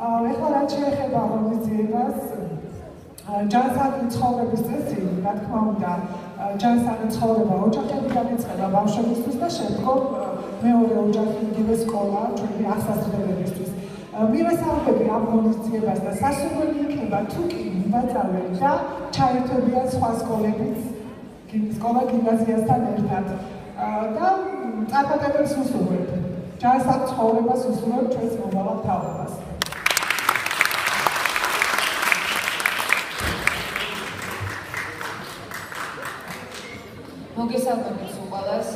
ეხლა რაც შეეხება ღონისძიებას, ჯანსაღი ცხოვრების წესი, რა თქმა უნდა, ჯანსაღი ცხოვრება ოჯახებიდან იწყება ბავშვებისთვის და შემდგომ მეორე ოჯახი იგივე სკოლა ჩვენი ახსასწრებლებისთვის. მივესალმები ამ ღონისძიებას და სასურველი იქნება თუ კი მიმაწავენ და ჩაერთვებიან სხვა სკოლებიც სკოლა გიმნაზიასთან ერთად და წარმატებებს უსურვებ. ჯანსაღ ცხოვრებას უსურვებ ჩვენს მომავალ თაობას. მოგესალმებით უყალას.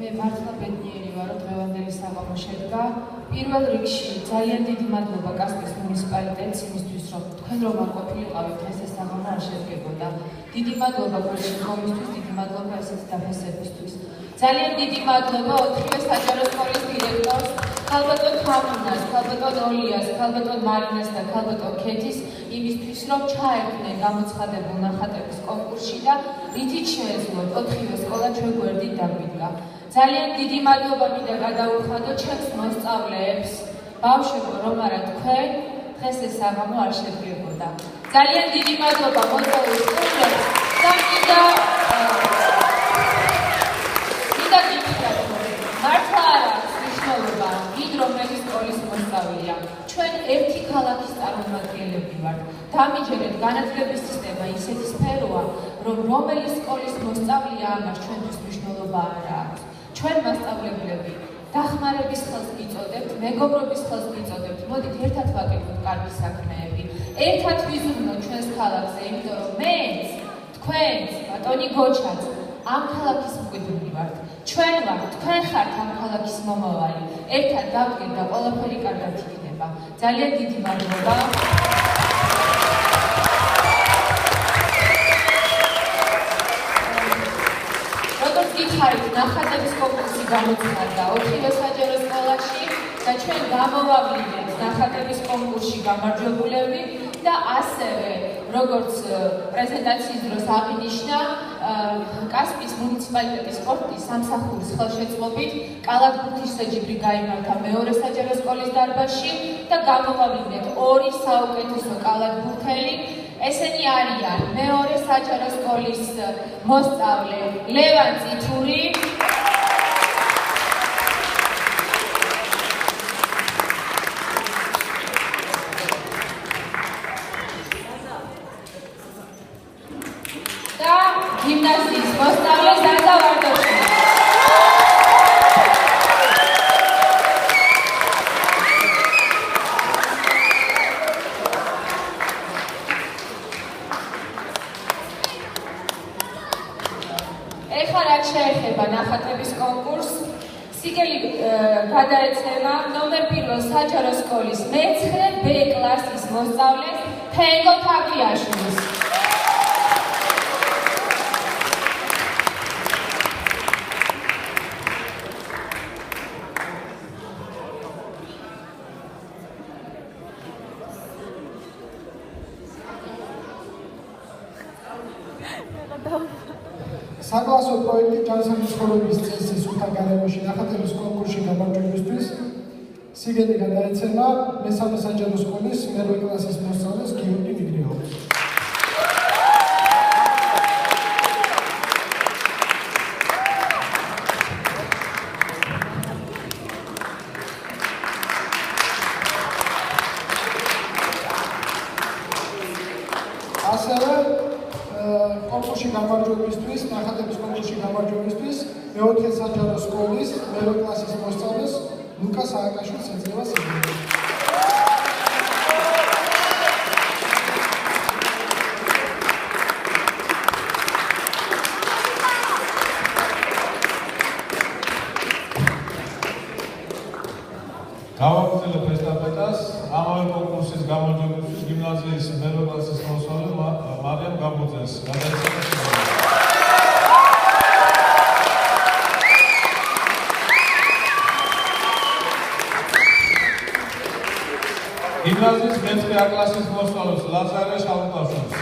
მე მართლა ბედნიერი ვარ, რომ დღევანდელი საღამო შედგა. პირველ რიგში ძალიან დიდი მადლობა კასპიის მუნიციპალიტეტს იმისთვის, რომ თქვენ რომ არ ყოფილიყავით, დღეს ეს საღამო არ შედგებოდა. დიდი მადლობა გულშემატკივრისთვის, დიდი მადლობა ესეთი დაფესებისთვის. ძალიან დიდი მადლობა 4-ე საჯარო სკოლის დირექტორს, ქალბატონ თამუნას, ქალბატონ ოლიას, ქალბატონ მარინას და ქალბატონ ქეთის იმისთვის, რომ ჩაერთნენ გამოცხადებულ ნახატების კონკურსში და რითიც შეეძლოთ 4-ე სკოლა ჩვენ გვერდით დაგვიდგა. ძალიან დიდი მადლობა მინდა გადაუხადო ჩემს მოსწავლეებს, ბავშვებო, რომ არა თქვენ დღეს ეს საღამო არ შედგებოდა. ძალიან დიდი მადლობა მოსწავლეებს და მინდა მართლა არ აქვს მნიშვნელობა, ვინ რომელი სკოლის მოსწავლეა. ჩვენ ერთი ქალაქის წარმომადგენლები ვართ. დამიჯერეთ, განათლების სისტემა ისეთი სფეროა, რომ რომელი სკოლის მოსწავლეა, ამას ჩვენთვის მნიშვნელობა არ აქვს. ჩვენ მასწავლებლები დახმარების ხელს გიწოდებთ, მეგობრობის ხელს გიწოდებთ. მოდით ერთად ვაკეთოთ კარგი საქმეები. ერთად ვიზრუნოთ ჩვენს ქალაქზე, იმიტომ რომ მეც, თქვენც, ბატონი გოჩაც ამ ქალაქის მკვიდრი ვართ. ჩვენ ვართ, თქვენ ხართ ამ ქალაქის მომავალი. ერთად დავდგეთ და ყველაფერი კარგად იქნება. ძალიან დიდი მადლობა. როგორც გითხარით, ნახატების კონკურსი გამოცხადდა 4-ე საჯარო სკოლაში და ჩვენ გამოვავლინეთ ნახატების კონკურსში გამარჯვებულები და ასევე როგორც პრეზენტაციის დროს აღინიშნა, კასპიის მუნიციპალიტეტის სპორტის სამსახურის ხელშეწყობით კალათბურთის შეჯიბრი გაიმართა მეორე საჯარო სკოლის დარბაზში და გამოვავლინეთ 2 საუკეთესო კალათბურთელი. ესენი არიან მეორე საჯარო სკოლის მოსწავლე ლევან წითური, და გიმნაზიის მოსწავლე ზაზა ვარდოშვილი. ეხლა რაც შეეხება ნახატების კონკურსს, სიგელი გადაეცემა ნომერ 1 საჯარო სკოლის მე-9 B კლასის მოსწავლეს თენგო თაბიაშვილს. საკლასო პროექტი ჯანსაღი ცხოვრების წესი სულთა გარემოში ნახატების კონკურსში გამარჯვებისთვის სიგელი გადაეცემა მე-3 საჯარო სკოლის მე-8 კლასის მოსწავლეს გიორგი მიგრიაუს. ასევე კონკურსში გამარჯვებისთვის, ნახატების კონკურსში გამარჯვებისთვის მე-4 საჯარო სკოლის მე-8 კლასის მოსწავლეს ლუკა სააკაშვილს ეძლევა სიგელი. გავაგრძელებ ესტაფეტას. ამავე კონკურსის გამარჯვებისთვის გიმნაზიის მე-8 კლასის მოსწავლე მარიამ გაბუძეს გადაეცემა სიგელი. გიმნაზიის მე-9 კლასის მოსწავლეს ლაზარე შალუტაშვილს.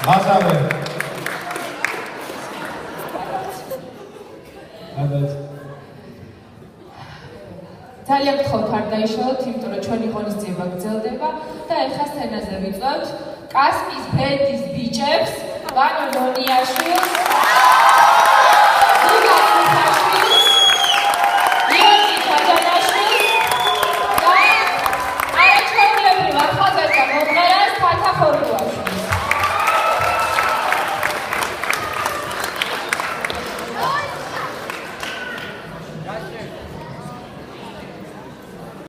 ლაზარე ძალიან გთხოვთ არ დაიშალოთ, იმიტომ რომ ჩვენი ღონისძიება გრძელდება და ეხლა სცენაზე ვიწვევთ კასპის ბენდის ბიჭებს, ვანო ნონიაშვილს,